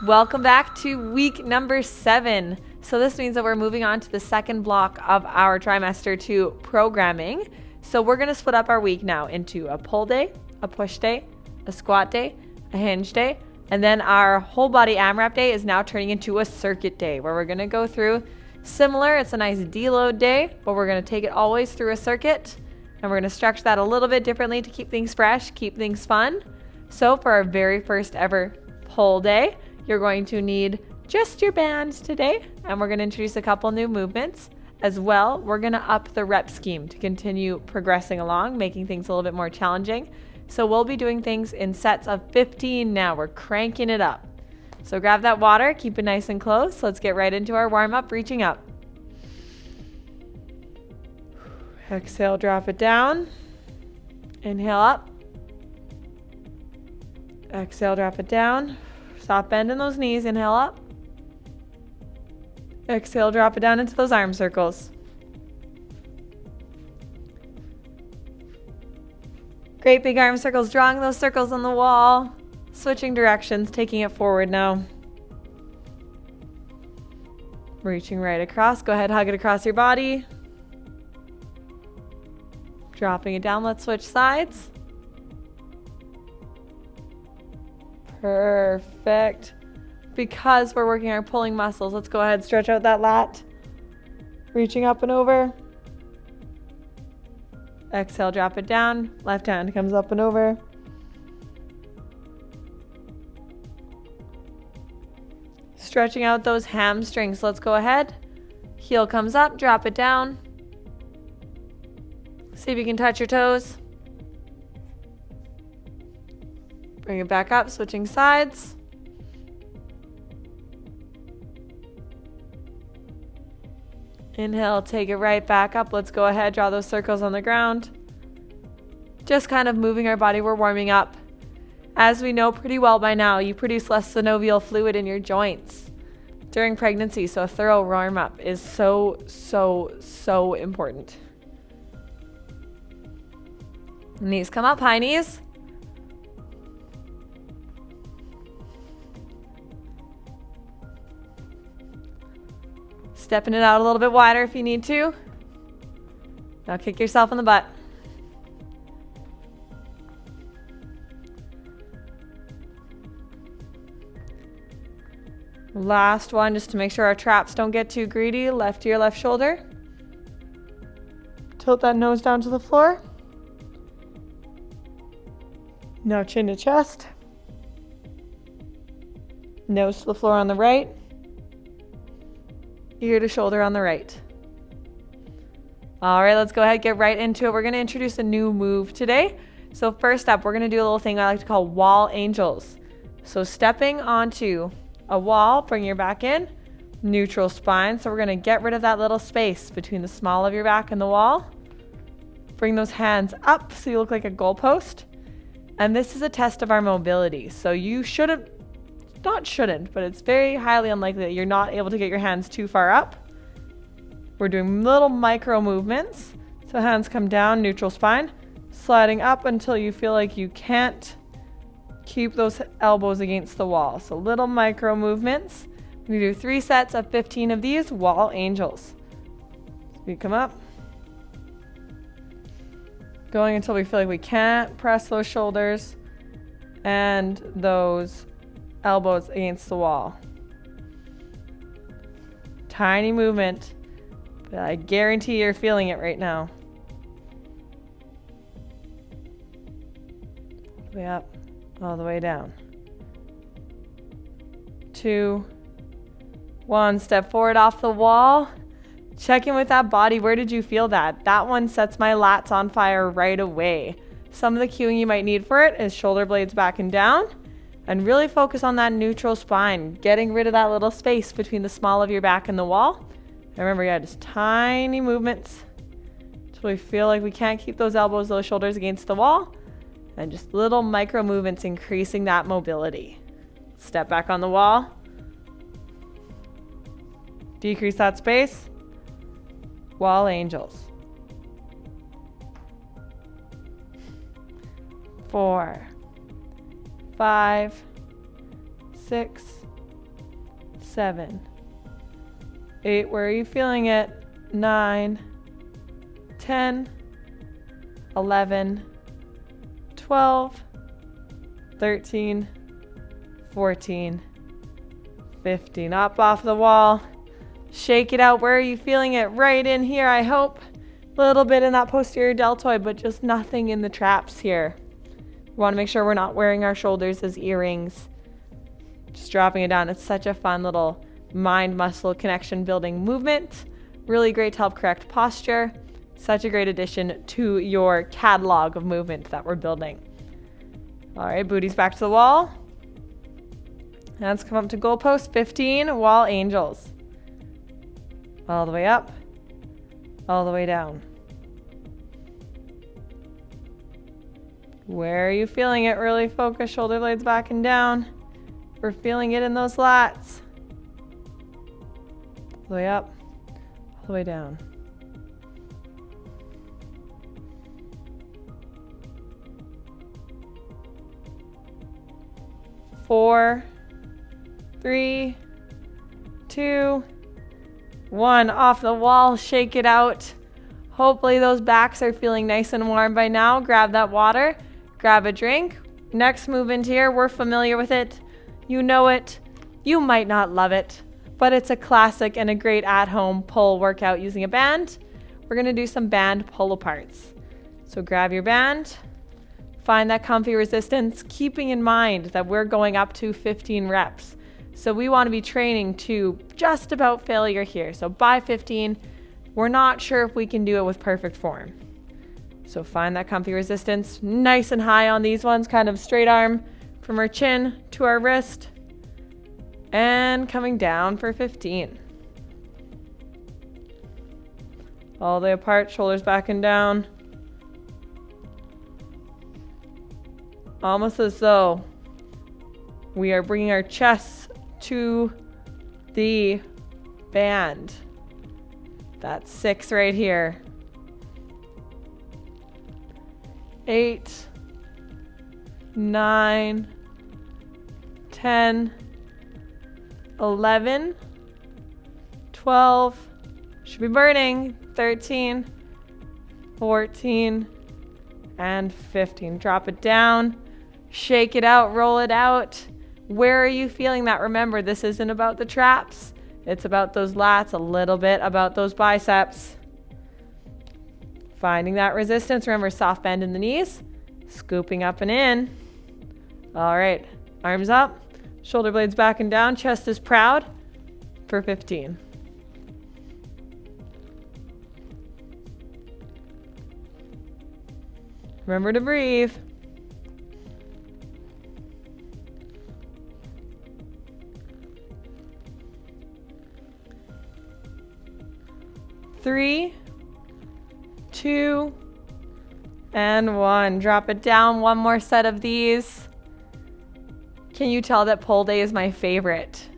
Welcome back to week number 7. So this means that we're moving on to the second block of our trimester 2 programming. So we're going to split up our week now into a pull day, a push day, a squat day, a hinge day, and then our whole body AMRAP day is now turning into a circuit day where we're going to go through similar. It's a nice deload day, but we're going to take it always through a circuit, and we're going to structure that a little bit differently to keep things fresh, keep things fun. So for our very first ever pull day, you're going to need just your bands today, and we're going to introduce a couple new movements. As well, we're going to up the rep scheme to continue progressing along, making things a little bit more challenging. So we'll be doing things in sets of 15 now. We're cranking it up. So grab that water, keep it nice and close. Let's get right into our warm-up, reaching up. Exhale, drop it down. Inhale up. Exhale, drop it down. Stop bending those knees. Inhale up. Exhale, drop it down into those arm circles. Great big arm circles, drawing those circles on the wall. Switching directions, taking it forward now. Reaching right across. Go ahead, hug it across your body. Dropping it down. Let's switch sides. Perfect. Because we're working our pulling muscles, let's go ahead, stretch out that lat. Reaching up and over. Exhale, drop it down. Left hand comes up and over. Stretching out those hamstrings. Let's go ahead. Heel comes up, drop it down. See if you can touch your toes. Bring it back up, switching sides. Inhale, take it right back up. Let's go ahead, draw those circles on the ground. Just kind of moving our body, we're warming up. As we know pretty well by now, you produce less synovial fluid in your joints during pregnancy, so a thorough warm up is so important. Knees come up, high knees. Stepping it out a little bit wider if you need to. Now kick yourself in the butt. Last one, just to make sure our traps don't get too greedy. Left ear, left shoulder. Tilt that nose down to the floor. Now chin to chest. Nose to the floor on the right. Ear to shoulder on the right. All right, let's go ahead, get right into it. We're going to introduce a new move today. So first up, we're going to do a little thing I like to call wall angels. So stepping onto a wall, bring your back in, neutral spine. So we're going to get rid of that little space between the small of your back and the wall. Bring those hands up so you look like a goalpost. And this is a test of our mobility. So you but it's very highly unlikely that you're not able to get your hands too far up. We're doing little micro movements. So hands come down, neutral spine, sliding up until you feel like you can't keep those elbows against the wall. So little micro movements. We do 3 sets of 15 of these wall angels. We come up. Going until we feel like we can't press those shoulders and those elbows against the wall. Tiny movement, but I guarantee you're feeling it right now. All the way up, all the way down. 2, 1, step forward off the wall. Check in with that body. Where did you feel that? That one sets my lats on fire right away. Some of the cueing you might need for it is shoulder blades back and down. And really focus on that neutral spine, getting rid of that little space between the small of your back and the wall. And remember, just tiny movements until we feel like we can't keep those elbows, those shoulders against the wall. And just little micro movements, increasing that mobility. Step back on the wall. Decrease that space. Wall angels. 4, 5, 6, 7, 8. Where are you feeling it? 9, 10, 11, 12, 13, 14, 15. Up off the wall. Shake it out. Where are you feeling it? Right in here, I hope. A little bit in that posterior deltoid, but just nothing in the traps here. We want to make sure we're not wearing our shoulders as earrings. Just dropping it down. It's such a fun little mind-muscle connection building movement. Really great to help correct posture. Such a great addition to your catalog of movement that we're building. All right, booty's back to the wall. Hands come up to goalpost. 15, wall angels. All the way up, all the way down. Where are you feeling it? Really focus, shoulder blades back and down. We're feeling it in those lats. All the way up, all the way down. Four, 3, 2, 1. Off the wall, shake it out. Hopefully those backs are feeling nice and warm by now. Grab that water, grab a drink. Next movement here, we're familiar with it. You know it. You might not love it, but it's a classic and a great at-home pull workout using a band. We're gonna do some band pull-aparts. So grab your band, find that comfy resistance, keeping in mind that we're going up to 15 reps. So we want to be training to just about failure here. So by 15, we're not sure if we can do it with perfect form. So find that comfy resistance, nice and high on these ones, kind of straight arm from our chin to our wrist. And coming down for 15. All the way apart, shoulders back and down. Almost as though we are bringing our chests to the band. That's 6 right here. 8, 9, 10, 11, 12, should be burning, 13, 14, and 15. Drop it down, shake it out, roll it out. Where are you feeling that? Remember, this isn't about the traps. It's about those lats, a little bit about those biceps. Finding that resistance. Remember, soft bend in the knees. Scooping up and in. All right, arms up, shoulder blades back and down, chest is proud for 15. Remember to breathe. Three, 2, and 1. Drop it down. One more set of these. Can you tell that pull day is my favorite?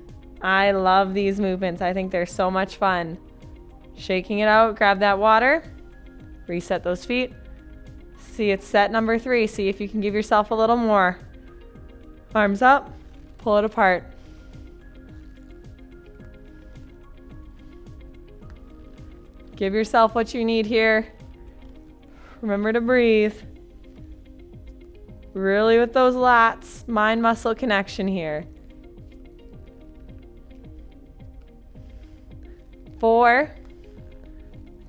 I love these movements. I think they're so much fun. Shaking it out, grab that water, reset those feet. See, it's set number 3. See if you can give yourself a little more. Arms up, pull it apart. Give yourself what you need here. Remember to breathe. Really with those lats, mind-muscle connection here. 4,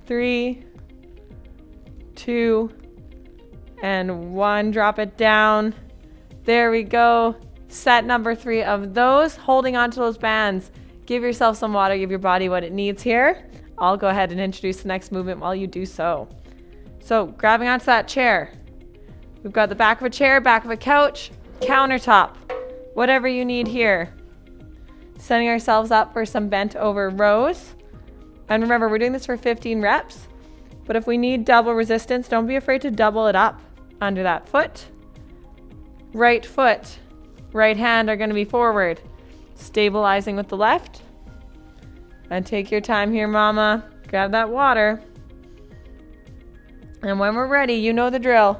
3, 2, and 1. Drop it down. There we go. Set number 3 of those. Holding onto those bands. Give yourself some water. Give your body what it needs here. I'll go ahead and introduce the next movement while you do so. So grabbing onto that chair. We've got the back of a chair, back of a couch, countertop, whatever you need here. Setting ourselves up for some bent over rows. And remember, we're doing this for 15 reps. But if we need double resistance, don't be afraid to double it up under that foot. Right foot, right hand are going to be forward. Stabilizing with the left. And take your time here, mama. Grab that water. And when we're ready, you know the drill.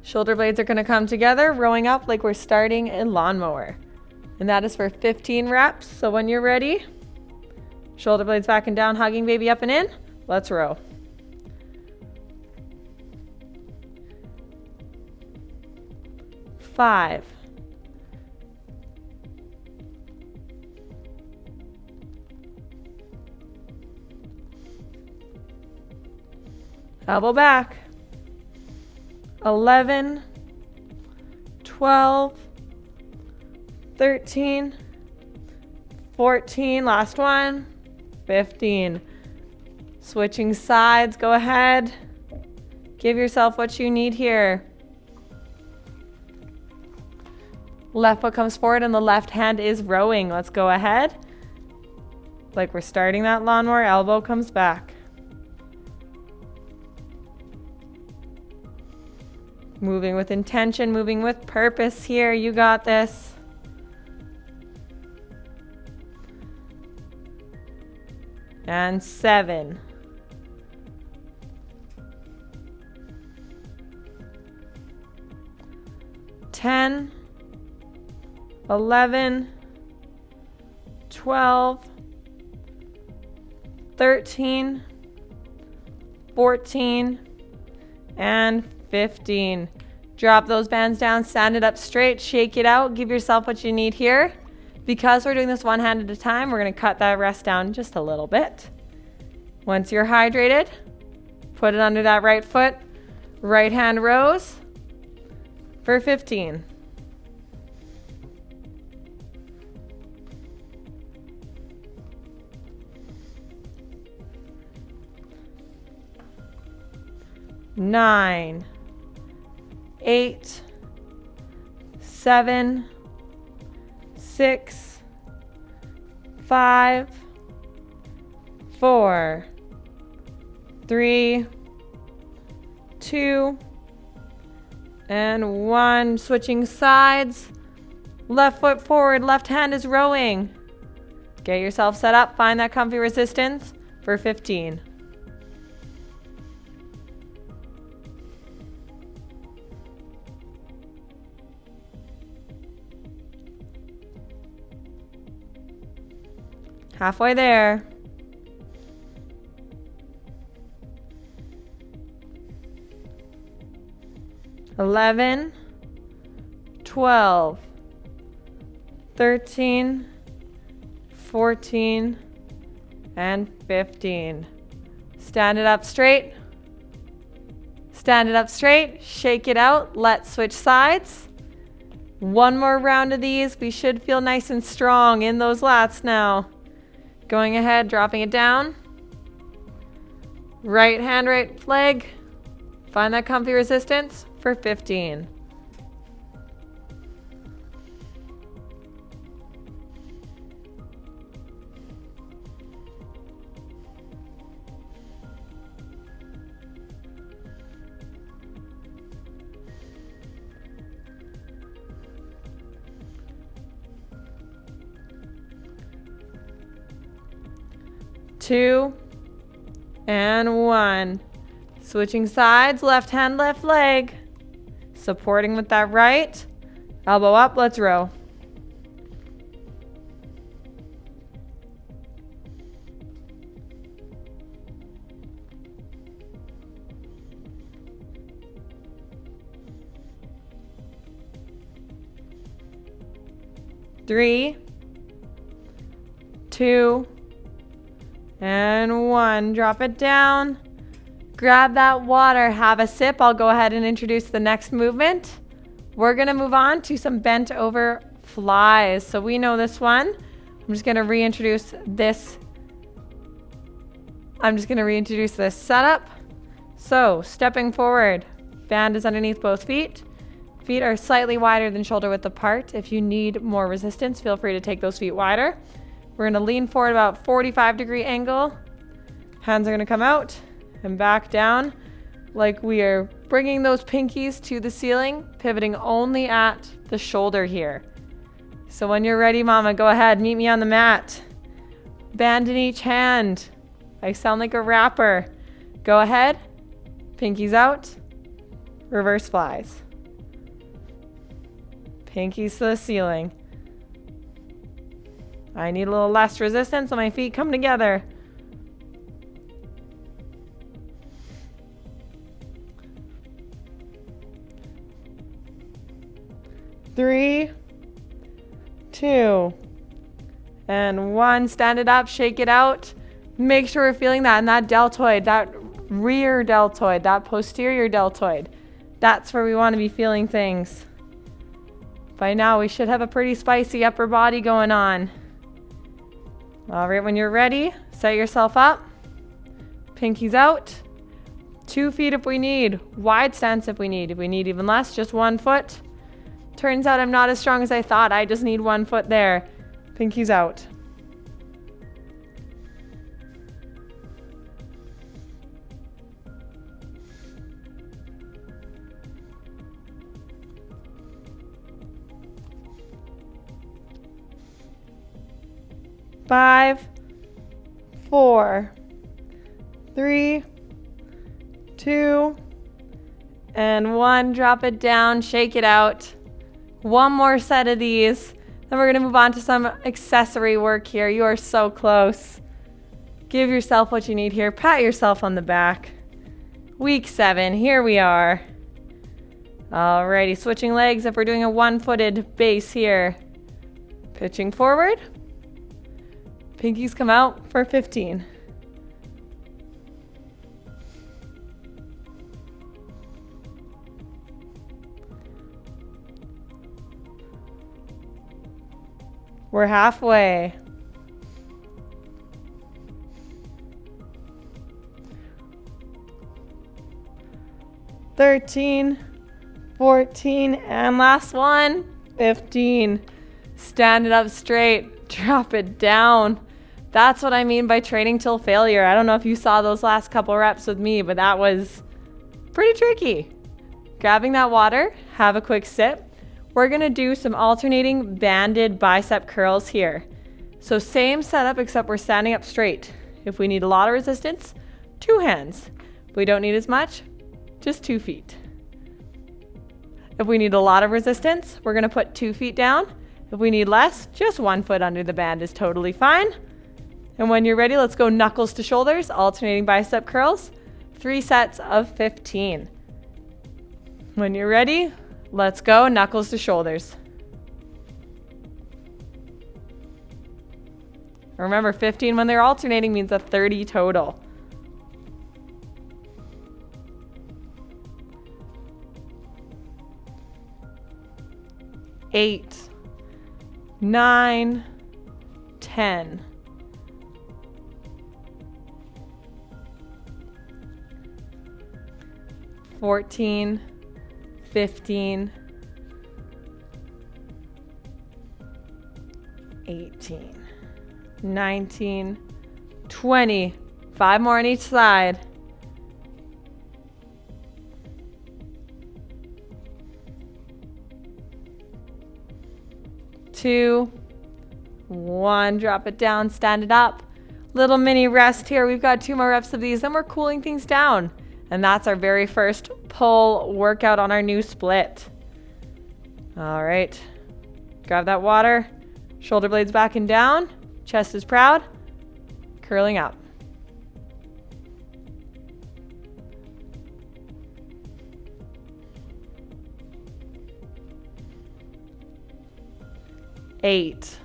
Shoulder blades are going to come together, rowing up like we're starting a lawnmower. And that is for 15 reps. So when you're ready, shoulder blades back and down, hugging baby up and in. Let's row. Five. Elbow back. 11, 12, 13, 14, last one, 15. Switching sides, go ahead. Give yourself what you need here. Left foot comes forward and the left hand is rowing. Let's go ahead. Like we're starting that lawnmower, elbow comes back. Moving with intention, moving with purpose here. You got this. And 7. 10, 11, 12, 13, 14, and 15. Drop those bands down, stand it up straight, shake it out, give yourself what you need here. Because we're doing this one hand at a time, we're going to cut that rest down just a little bit. Once you're hydrated, put it under that right foot, right hand rows for 15. Nine, 8, 7, 6, 5, 4, 3, 2, and 1. Switching sides. Left foot forward, left hand is rowing. Get yourself set up, find that comfy resistance for 15. Halfway there. Eleven, 12, 13, 14, and 15. Stand it up straight. Stand it up straight. Shake it out. Let's switch sides. One more round of these. We should feel nice and strong in those lats now. Going ahead, dropping it down. Right hand, right leg. Find that comfy resistance for 15. Two, and 1. Switching sides, left hand, left leg. Supporting with that right. Elbow up, let's row. Three, 2, and 1. Drop it down. Grab that water. Have a sip. I'll go ahead and introduce the next movement. We're going to move on to some bent over flies. So we know this one. I'm just going to reintroduce this. Setup. So stepping forward. Band is underneath both feet. Feet are slightly wider than shoulder width apart. If you need more resistance, feel free to take those feet wider. We're going to lean forward about 45-degree angle. Hands are going to come out and back down like we are bringing those pinkies to the ceiling, pivoting only at the shoulder here. So when you're ready, mama, go ahead, meet me on the mat. Band in each hand. I sound like a rapper. Go ahead, pinkies out, reverse flies. Pinkies to the ceiling. I need a little less resistance so my feet come together. Three, two, and one. Stand it up, shake it out. Make sure we're feeling that in that deltoid, that rear deltoid, that posterior deltoid. That's where we want to be feeling things. By now, we should have a pretty spicy upper body going on. All right, when you're ready, set yourself up. Pinkies out. 2 feet if we need. Wide stance if we need. If we need even less, just 1 foot. Turns out I'm not as strong as I thought. I just need 1 foot there. Pinkies out. Five, 4, 3, 2, and 1. Drop it down, shake it out. 1 more set of these. Then we're gonna move on to some accessory work here. You are so close. Give yourself what you need here. Pat yourself on the back. Week 7, here we are. Alrighty, switching legs if we're doing a 1-footed base here. Pitching forward. Pinkies come out for 15. We're halfway. $13, $14, and last one, $15. Stand it up straight, drop it down. That's what I mean by training till failure. I don't know if you saw those last couple reps with me, but that was pretty tricky. Grabbing that water, have a quick sip. We're gonna do some alternating banded bicep curls here. So same setup except we're standing up straight. If we need a lot of resistance, 2 hands. If we don't need as much, just 2 feet. If we need a lot of resistance, we're gonna put 2 feet down. If we need less, just 1 foot under the band is totally fine. And when you're ready, let's go knuckles to shoulders, alternating bicep curls, 3 sets of 15. When you're ready, let's go knuckles to shoulders. Remember, 15 when they're alternating means a 30 total. Eight, 9, 10. 14, 15, 18, 19, 20. 5 more on each side. Two, 1, drop it down, stand it up. Little mini rest here. We've got 2 more reps of these, then we're cooling things down. And that's our very first pull workout on our new split. All right, grab that water, shoulder blades back and down, chest is proud, curling up. Eight.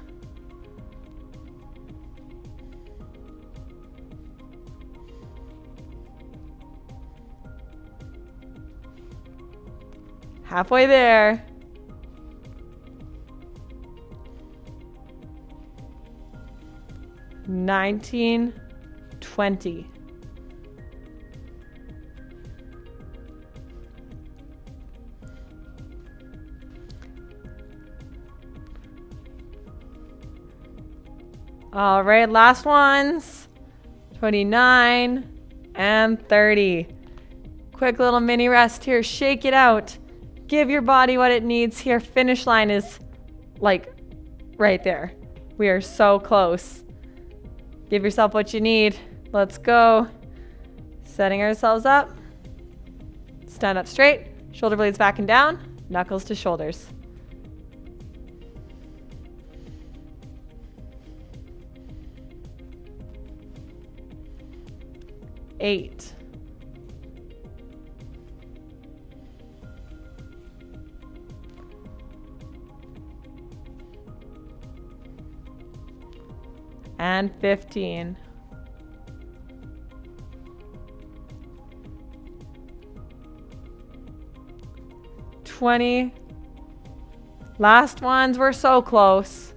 1/2 there. 19, 20. All right, last ones. 29 and 30. Quick little mini rest here. Shake it out. Give your body what it needs here. Finish line is like right there. We are so close. Give yourself what you need. Let's go. Setting ourselves up. Stand up straight. Shoulder blades back and down. Knuckles to shoulders. 8. 15. 20. Last ones, we're so close.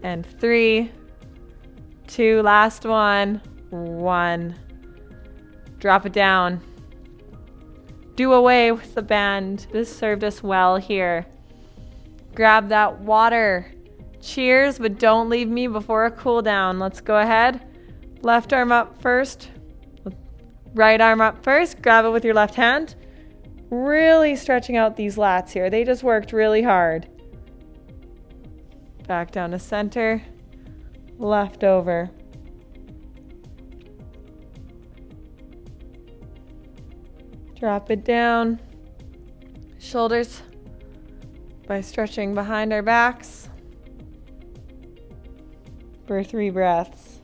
And 3, 2, last one, 1. Drop it down. Do away with the band. This served us well here. Grab that water. Cheers, but don't leave me before a cool down. Let's go ahead. Left arm up first. Right arm up first. Grab it with your left hand. Really stretching out these lats here. They just worked really hard. Back down to center. Left over. Drop it down. Shoulders by stretching behind our backs for 3 breaths.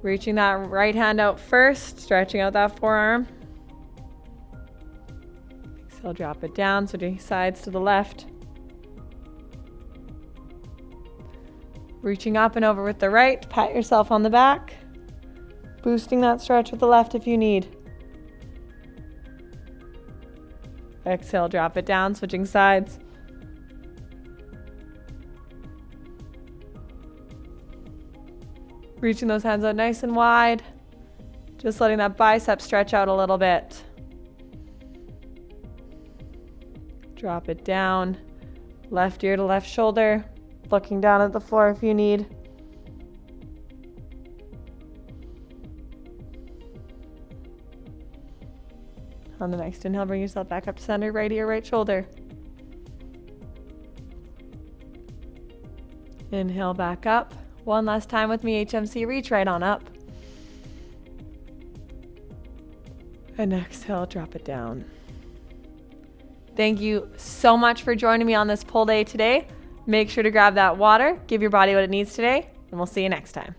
Reaching that right hand out first, stretching out that forearm. Exhale, drop it down, switching sides to the left. Reaching up and over with the right, pat yourself on the back. Boosting that stretch with the left if you need. Exhale, drop it down, switching sides. Reaching those hands out nice and wide. Just letting that bicep stretch out a little bit. Drop it down. Left ear to left shoulder. Looking down at the floor if you need. On the next inhale, bring yourself back up to center, right ear, right shoulder. Inhale back up. One last time with me, HMC, reach right on up. And exhale, drop it down. Thank you so much for joining me on this pull day today. Make sure to grab that water, give your body what it needs today, and we'll see you next time.